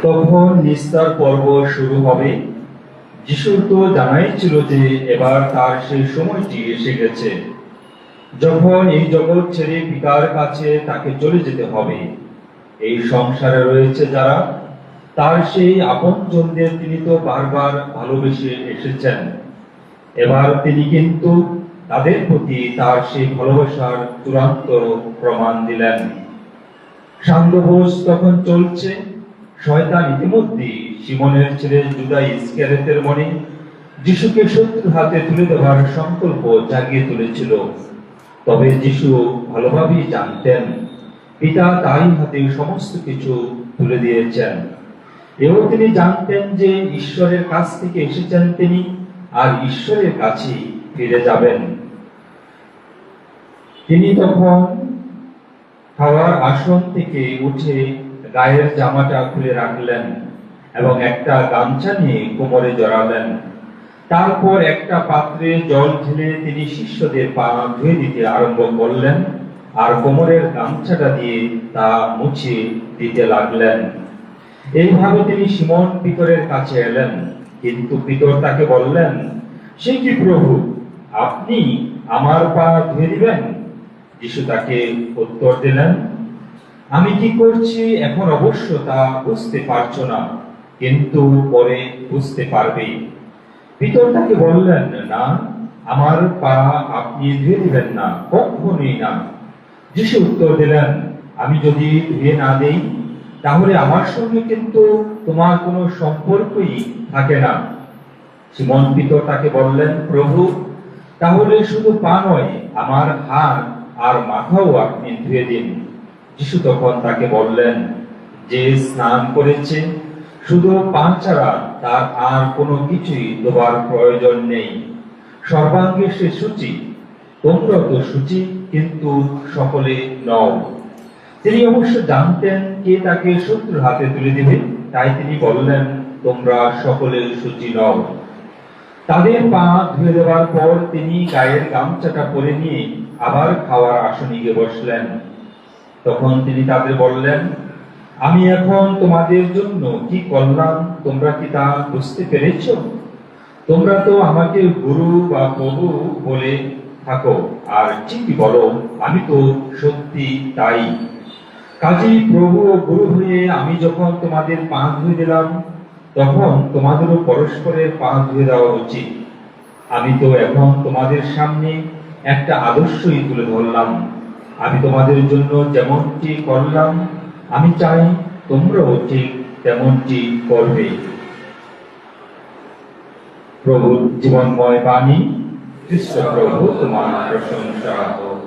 তখন নিস্তার পর্ব শুরু হবে। যিশুর তো জানাই ছিল যে এবার তার সেই সময়টি এসে গেছে, যখন এই জগৎ ছেড়ে পিতার কাছে তাকে চলে যেতে হবে। এই সংসারে রয়েছে যারা, তার সেই আপনজনদের তিনি তো বারবার ভালোবেসে এসেছেন। এবার তিনি কিন্তু তাদের প্রতি তার সেই ভালোবাসার চূড়ান্ত প্রমাণ দিলেন। সান্ধ্যভোজ তখন চলছে। শয়তান ইতিমধ্যেই সিমনের ছেলে জুদা ইস্কারিওতের মনে যিশুকে শত্রুর হাতে তুলে দেওয়ার সংকল্প জাগিয়ে তুলেছিল। তবে যিশু ভালোভাবেই জানতেন পিতা তারই হাতে সমস্ত কিছু তুলে দিয়েছেন। এও তিনি জানতেন যে ঈশ্বরের কাছ থেকে এসেছেন তিনি, আর ঈশ্বরের কাছেই ফিরে যাবেন। তিনি তখন খাওয়ার আসন থেকে উঠে গায়ের জামাটা খুলে রাখলেন এবং একটা গামছা নিয়ে কোমরে জড়ালেন। তারপর একটা পাত্রে জল ঢেলে তিনি শিষ্যদের পা ধুয়ে দিতে আরম্ভ করলেন, আর কোমরের গামছাটা দিয়ে তা মুছে দিতে লাগলেন। এইভাবে তিনি সিমন পিতরের কাছে এলেন, কিন্তু পিতর তাকে বললেন, সে কি প্রভু, আপনি আমার পা ধুয়ে দিবেন? যিশু তাকে উত্তর দিলেন, আমি কি করছি এখন অবশ্য তা বুঝতে পারছো না, কিন্তু পরে বুঝতে পারবে। পিতর তাকে বললেন, না, আমার পা আপনি ধুয়ে দিবেন না, কখনোই না। যিশু উত্তর দিলেন, আমি যদি ধুয়ে না দেই, তাহলে আমার সঙ্গে কিন্তু তোমার কোনো সম্পর্কই থাকে না। সিমন পিতর তাকে বললেন, প্রভু, তাহলে শুধু পা নয়, আমার হাত আর মাথাও আপনি ধুয়ে দিন। যিশু তখন তাকে বললেন, যে স্নান করেছে শুধু পা ছাড়া তার আর কোনো কিছুই ধোবার প্রয়োজন নেই, সর্বাঙ্গে সে শুচি। তোমরা তো শুচি, কিন্তু সকলে নও। তিনি অবশ্য জানতেন কে তাকে শত্রুর হাতে তুলে দিবে, তাই তিনি বললেন, তোমরা সকলে শুচি নও। তাদের পা ধুয়ে দেওয়ার পর তিনি গায়ের গামছাটা পরে নিয়ে আবার খাওয়ার আসনে গিয়ে বসলেন। তখন তিনি তাদের বললেন, আমি এখন তোমাদের জন্য কি করলাম তোমরা কি তা বুঝতে পেরেছ? তোমরা তো আমাকে গুরু বা প্রভু বলে থাকো, আর ঠিকই বলো, আমি তো সত্যি তাই। কাজেই প্রভু ও গুরু হয়ে আমি যখন তোমাদের পা ধুয়ে দিলাম, তখন তোমাদেরও পরস্পরের পা ধুয়ে দেওয়া উচিত। আমি তো এখন তোমাদের সামনে একটা আদর্শই তুলে ধরলাম। আমি তোমাদের জন্য যেমনটি করলাম, আমি চাই তোমরাও ঠিক তেমনটি করবে। প্রভুর জীবনময় বাণী। খ্রিস্ট প্রভু, তোমার প্রশংসা হোক।